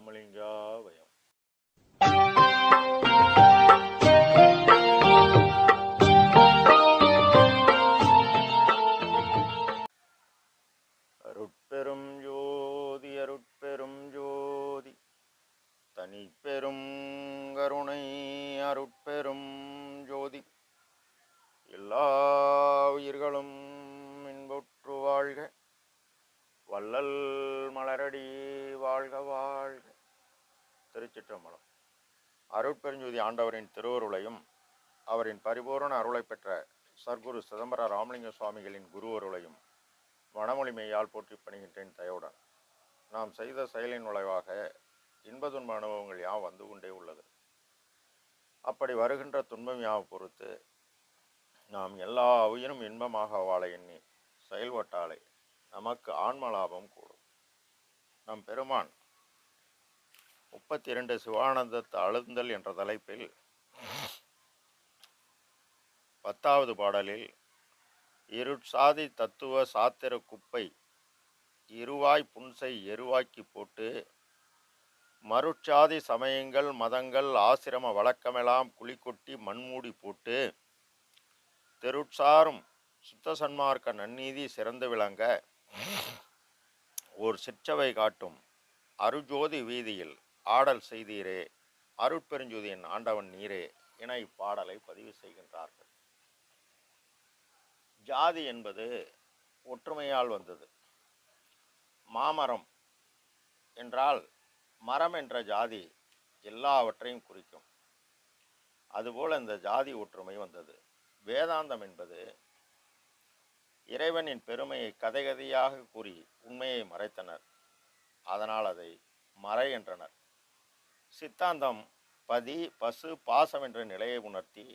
ராமலிங்காவயம். அருட்பெரும் ஜோதி அருட்பெரும் ஜோதி தனிப்பெரும் கருணை அருட்பெரும் ஜோதி எல்லா உயிர்களும் இன்புற்று வாழ்க, வள்ளல் மலரடி வாழ்க வாழ்க. திருச்சிற்றம்பலம். அருட்பெருஞ்சோதி ஆண்டவரின் திருவருளையும் அவரின் பரிபூரண அருளை பெற்ற சர்க்குரு சிதம்பர ராமலிங்க சுவாமிகளின் குருவருளையும் வனமொழிமையால் போற்றி பணிகின்றேன் தயவுடன். நாம் செய்த செயலின் விளைவாக இன்ப துன்ப அனுபவங்கள் யாவும் வந்து கொண்டே உள்ளது. அப்படி வருகின்ற துன்பம் யாவை பொறுத்து நாம் எல்லா உயிரும் இன்பமாக வாழ எண்ணி செயல்பட்டாலே நமக்கு ஆன்ம லாபம் கூடும். நம் பெருமான் 32 சிவானந்தத்தை அழுந்தல் என்ற தலைப்பில் 10வது பாடலில் இருட்சாதி தத்துவ சாத்திர குப்பை இருவாய் புன்சை எருவாக்கி போட்டு மருட்சாதி சமயங்கள் மதங்கள் ஆசிரம வழக்கமெல்லாம் குழிக்கொட்டி மண்மூடி போட்டு தெருட்சாரும் சுத்த சன்மார்க்க நன்னீதி சிறந்து விளங்க ஓர் சிற்றவை காட்டும் அருஜோதி வீதியில் ஆடல் செய்தீரே அருட்பெருஞ்சோதியின் ஆண்டவன் நீரே என இப்பாடலை பதிவு செய்கின்றார்கள். ஜாதி என்பது ஒற்றுமையால் வந்தது. மாமரம் என்றால் மரம் என்ற ஜாதி எல்லாவற்றையும் குறிக்கும். அதுபோல் இந்த ஜாதி ஒற்றுமை வந்தது. வேதாந்தம் என்பது இறைவனின் பெருமையை கதையாக கூறி உண்மையை மறைத்தனர். அதனால் அதை மறை என்றனர். சித்தாந்தம் பதி பசு பாசம் என்ற நிலையை உணர்த்தி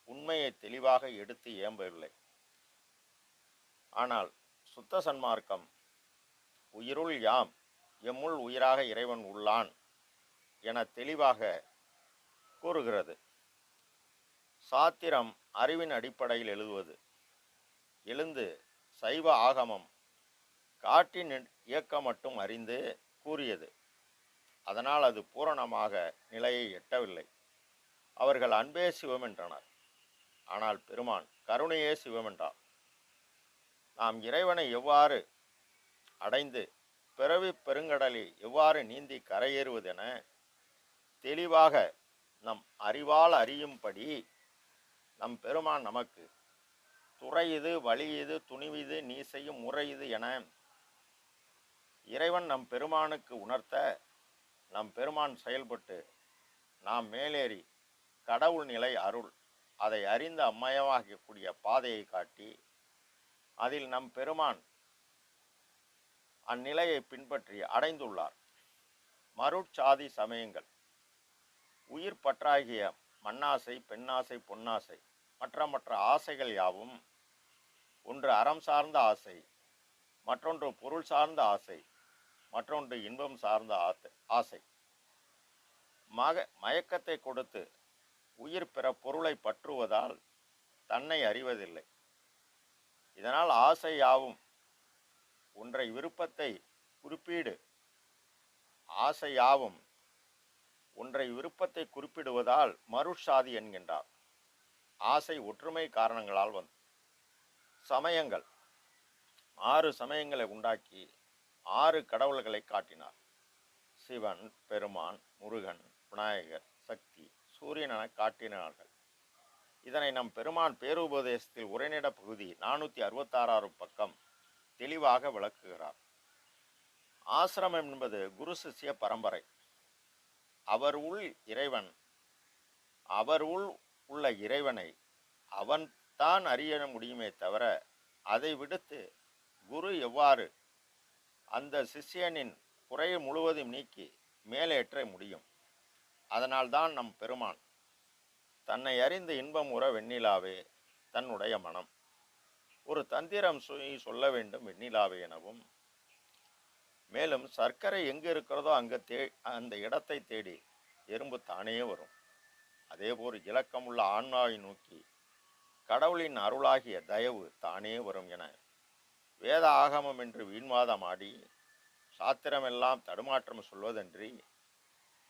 உண்மையை தெளிவாக எடுத்து ஏம்பவில்லை. ஆனால் சுத்த சன்மார்க்கம் உயிருள் யாம், எம்முள் உயிராக இறைவன் உள்ளான் என தெளிவாக கூறுகிறது. சாத்திரம் அறிவின் அடிப்படையில் எழுதுவது. எழுந்து சைவ ஆகமம் காட்டின் இயக்கம் மட்டும் அறிந்து கூறியது. அதனால் அது பூரணமாக நிலையை எட்டவில்லை. அவர்கள் அன்பே சிவம் என்றனர். ஆனால் பெருமான் கருணையே சிவம் என்றார். நாம் இறைவனை எவ்வாறு அடைந்து பிறவி பெருங்கடலில் எவ்வாறு நீந்தி கரையேறுவதென தெளிவாக நம் அறிவால் அறியும்படி நம் பெருமான் நமக்கு துறை இது, வழி இது, துணிவிது, நீ செய்யும் முறை இது என இறைவன் நம் பெருமானுக்கு உணர்த்த நம் பெருமான் செயல்பட்டு நாம் மேலேறி கடவுள் நிலை அருள் அதை அறிந்து அம்மயமாகக்கூடிய பாதையை காட்டி அதில் நம் பெருமான் அந்நிலையை பின்பற்றி அடைந்துள்ளார். மருட்சாதி சமயங்கள் உயிர் பற்றாகிய மண்ணாசை, பெண்ணாசை, பொன்னாசை மற்ற ஆசைகள் யாவும் ஒன்று அறம் சார்ந்த ஆசை, மற்றொன்று பொருள் சார்ந்த ஆசை, மற்றொன்று இன்பம் சார்ந்த ஆசை. மயக்கத்தை கொடுத்து உயிர் பிற பொருளை பற்றுவதால் தன்னை அறிவதில்லை. இதனால் ஆசை யாவும் ஒன்றை விருப்பத்தை குறிப்பீடு ஆசை யாவும் ஒன்றை விருப்பத்தை குறிப்பிடுவதால் மருட்சாதி என்கின்றார். ஆசை ஒற்றுமை காரணங்களால் வந்து சமயங்கள் 6 சமயங்களை உண்டாக்கி 6 கடவுள்களை காட்டினார். சிவன், பெருமான், முருகன், விநாயகர், சக்தி, சூரியன் என காட்டினார்கள். இதனை நம் பெருமான் பேருபதேசத்தில் உரைநட பகுதி 466 பக்கம் தெளிவாக விளக்குகிறார். ஆசிரமம் என்பது குரு சிஷ்ய பரம்பரை. அவர் உள்ள இறைவனை அவன் தான் அறிய முடியுமே தவிர அதை விடுத்து குரு எவ்வாறு அந்த சிஷ்யனின் குறையை முழுவதும் நீக்கி மேலேற்ற முடியும்? அதனால்தான் நம் பெருமான் தன்னை அறிந்த இன்பம் உற வெண்ணிலாவே தன்னுடைய மனம் ஒரு தந்திரம் சொல்ல வேண்டும் வெண்ணிலாவே எனவும், மேலும் சர்க்கரை எங்கு இருக்கிறதோ அந்த இடத்தை தேடி எறும்பு தானே வரும். அதேபோல் இலக்கமுள்ள ஆன்மாவை நோக்கி கடவுளின் அருளாகிய தயவு தானே வரும் என வேத ஆகமம் என்று வீண்வாதமாடி சாத்திரமெல்லாம் தடுமாற்றம் சொல்வதன்றி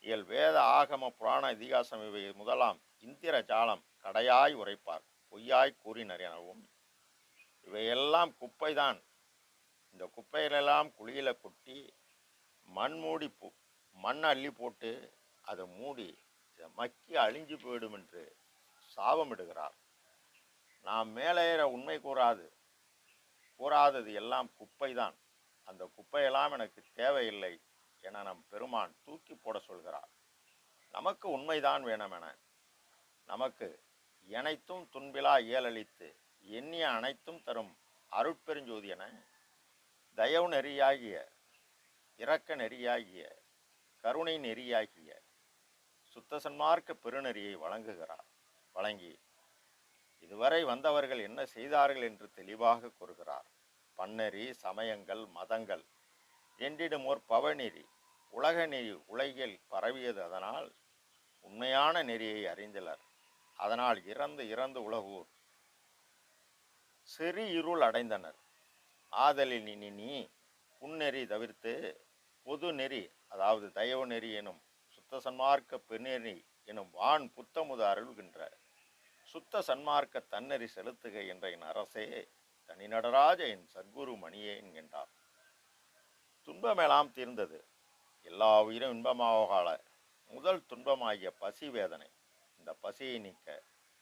இயல் வேத ஆகம புராண இதிகாசம் இவை முதலாம் இந்திர ஜாலம் கடையாய் உரைப்பார் பொய்யாய் கூறினர் எனவும், இவையெல்லாம் குப்பைதான். இந்த குப்பைகளெல்லாம் குழியில கொட்டி மண் மூடி மண் அள்ளி போட்டு அதை மூடி இதை மக்கி அழிஞ்சு போயிடும் என்று சாபமிடுகிறார். நாம் மேலேற உண்மை கூறாதது எல்லாம் குப்பைதான். அந்த குப்பையெல்லாம் எனக்கு தேவையில்லை என நம் பெருமான் தூக்கி போட சொல்கிறார். நமக்கு உண்மைதான் வேணுமென நமக்கு எனைத்தும் துன்பிலா இயலளித்து எண்ணிய அனைத்தும் தரும் அருட்பெருஞ்சோதி என தயவு நெறியாகிய இரக்க நெறியாகிய கருணை நெறியாகிய சுத்த சன்மார்க்க பெருநெறியை வழங்கி இதுவரை வந்தவர்கள் என்ன செய்தார்கள் என்று தெளிவாக கூறுகிறார். பன்னெறி சமயங்கள் மதங்கள் என்றிடும் ஓர் பவநெறி உலக நெறி உலகில் பரவியது. அதனால் உண்மையான நெறியை அறிந்தனர். அதனால் இறந்து உலகூர் சிறு இருள் அடைந்தனர். ஆதலில் நீ புன்னெறி தவிர்த்து பொது நெறி, அதாவது தயவு நெறி எனும் சுத்த சன்மார்க்க பெருநெறி எனும் வான் புத்தமுது அருள்கின்ற சுத்த சன்மார்க்க தன்னெறி செலுத்துக என்ற என் அரசே, தனி நடராஜ என் சத்குரு மணியே என்கின்றார். துன்பமெல்லாம் தீர்ந்தது. எல்லா உயிரும் இன்பமாக முதல் துன்பமாகிய பசி வேதனை. இந்த பசியை நீக்க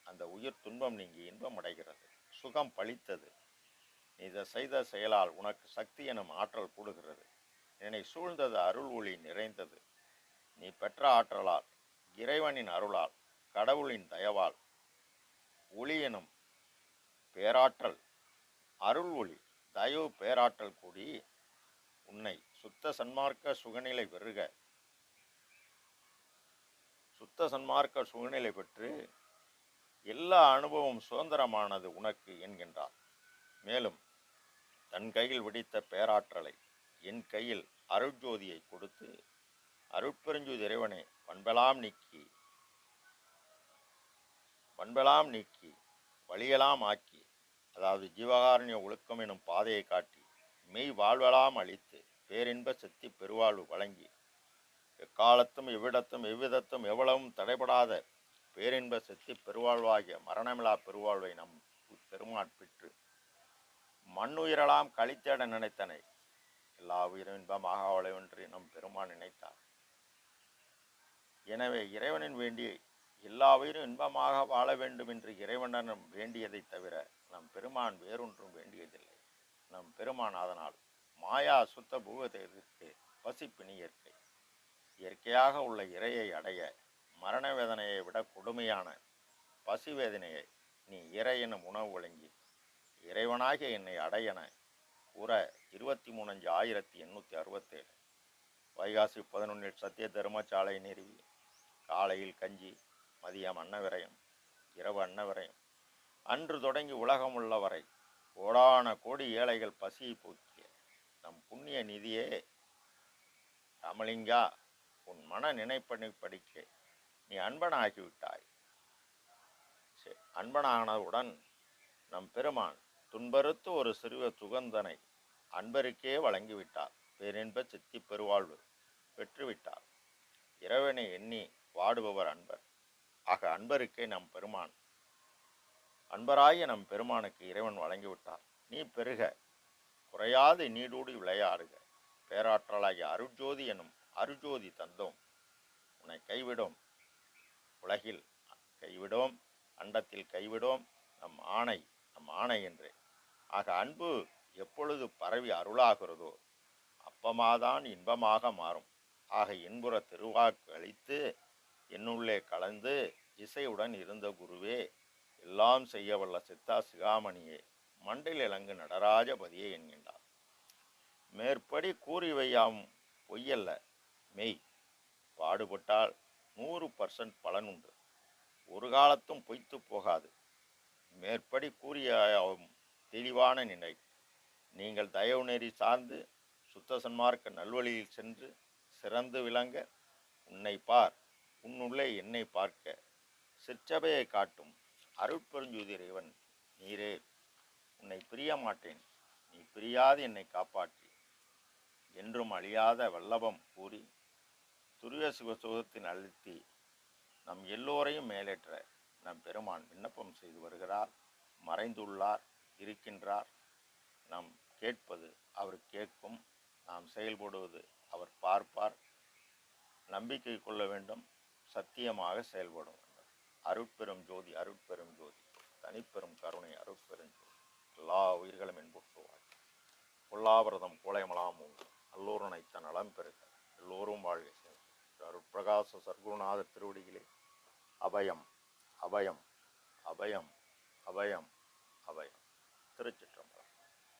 அந்த உயிர் துன்பம் நீங்கி இன்பம் அடைகிறது. சுகம் பளித்தது. நீ இதை செய்த செயலால் உனக்கு சக்தி எனும் ஆற்றல் கூடுகிறது. என்னை சூழ்ந்தது அருள் ஒளி நிறைந்தது. நீ பெற்ற ஆற்றலால், இறைவனின் அருளால், கடவுளின் தயவால் ஒளி எனும் பேராற்றல், அருள் ஒளி தயவு பேராற்றல் கூடி உன்னை சுத்த சன்மார்க்க சுகநிலை பெறுக, சுத்த சன்மார்க்க சுகநிலை பெற்று எல்லா அனுபவம் சுதந்திரமானது உனக்கு என்கின்றார். மேலும் தன் கையில் விடித்த பேராற்றலை என் கையில் அருட்ஜோதியை கொடுத்து, அருட்பெருஞ்சோதி இறைவனை பண்பெல்லாம் நீக்கி வழியெல்லாம் ஆக்கி, அதாவது ஜீவகாரண்ய ஒழுக்கம் எனும் பாதையை காட்டி மெய் வாழ்வெல்லாம் அளித்து பேரின்ப சக்தி பெருவாழ்வு வழங்கி, எக்காலத்தும் எவ்விடத்தும் எவ்விதத்தும் எவ்வளவும் தடைபடாத பேரின்ப சக்தி பெருவாழ்வாகிய மரணமிலா பெருவாழ்வை நம் பெருமான் பெற்று மண்ணுயிரெல்லாம் கழித்தேட நினைத்தனை எல்லா உயிரும் இன்பமாக வாழவென்று நம் பெருமான் நினைத்தார். எனவே இறைவனின் வேண்டிய எல்லா உயிரும் இன்பமாக வாழ வேண்டும் என்று இறைவனிடம் வேண்டியதை தவிர நம் பெருமான் வேறொன்றும் வேண்டியதில்லை. நம் பெருமான் அதனால் மாயா சுத்த பூகத்திற்கு பசிப்பினி இயற்கையாக உள்ள இறையை அடைய மரண வேதனையை விட கொடுமையான பசி வேதனையை நீ இறை எனும் உணவு வழங்கி இறைவனாகிய என்னை அடையன கூற 23/5/867 வைகாசி 11 சத்திய தர்மசாலை நிறுவி காலையில் கஞ்சி, மதியம் அன்னவிரயம், இரவு அன்னவிரயம், அன்று தொடங்கி உலகம் உள்ளவரை கோடான கோடி ஏழைகள் பசியை போக்கிய நம் புண்ணிய நிதியே ராமலிங்கா, உன் மன நினைப்பணி படிக்க நீ அன்பனாகிவிட்டாய். அன்பனானவுடன் நம் பெருமான் துன்பறுத்து ஒரு சிறுவ சுகந்தனை அன்பருக்கே வழங்கிவிட்டார். பேரின்ப சித்தி பெருவாழ்வு பெற்றுவிட்டார். இறைவனை எண்ணி வாடுபவர் அன்பர். ஆக அன்பருக்கே நம் பெருமான், அன்பராகிய நம் பெருமானுக்கு இறைவன் வழங்கிவிட்டார். நீ பெருக, குறையாது நீடூடி விளையாடுக. பேராற்றலாகிய அருட்ஜோதி எனும் அருஜோதி தந்தோம். உன்னை கைவிடும், உலகில் கைவிடோம், அண்டத்தில் கைவிடோம், நம் ஆணை என்று. ஆக அன்பு எப்பொழுது பரவி அருளாகிறதோ அப்பமாதான் இன்பமாக மாறும். ஆக இன்புற திருவாக்கு அளித்து என்னுள்ளே கலந்து இசையுடன் இருந்த குருவே, எல்லாம் செய்ய வல்ல சித்தா சிகாமணியே, மண்டில் இலங்கு நடராஜபதியே என்கின்றார். மேற்படி கூறிவையாம் பொய்யல்ல, மெய். பாடுபட்டால் 100% பலன் உண்டு. ஒரு காலத்தும் பொய்த்து போகாது. மேற்படி கூறிய தெளிவான நிலை. நீங்கள் தயவு நெறி சார்ந்து சுத்த சன்மார்க்க நல்வழியில் சென்று சிறந்து விளங்க உன்னை பார், உன்னுள்ளே என்னை பார்க்க சிற்சபையை காட்டும் அருட்பெருஞ்சோதி இறைவன் நீரே. உன்னை பிரிய மாட்டேன், நீ பிரியாது என்னை காப்பாற்றி என்றும் அழியாத வல்லபம் கூறி துரிய சிவசுகத்தின் அழுத்தி நம் எல்லோரையும் மேலேற்ற நம் பெருமான் விண்ணப்பம் செய்து வருகிறார். மறைந்துள்ளார், இருக்கின்றார். நாம் கேட்பது அவர் கேட்கும், நாம் செயல்படுவது அவர் பார்ப்பார். நம்பிக்கை கொள்ள வேண்டும், சத்தியமாக செயல்படும் வேண்டும். அருட்பெரும் ஜோதி, அருட்பெரும் ஜோதி, தனிப்பெரும் கருணை, அருட்பெரும் ஜோதி. எல்லா உயிர்களும் என்புற்றுவார். பொல்லாவிரதம் கோலைமலாம் நல்லோர் அனைத்த நலம் பெறுக, எல்லோரும் வாழ்க. அருட்பிரகாச சர்க்குருநாதர் திருவடிகளே அபயம், அபயம், அபயம், அபயம், அபயம். திருச்சிற்றம்பலம்.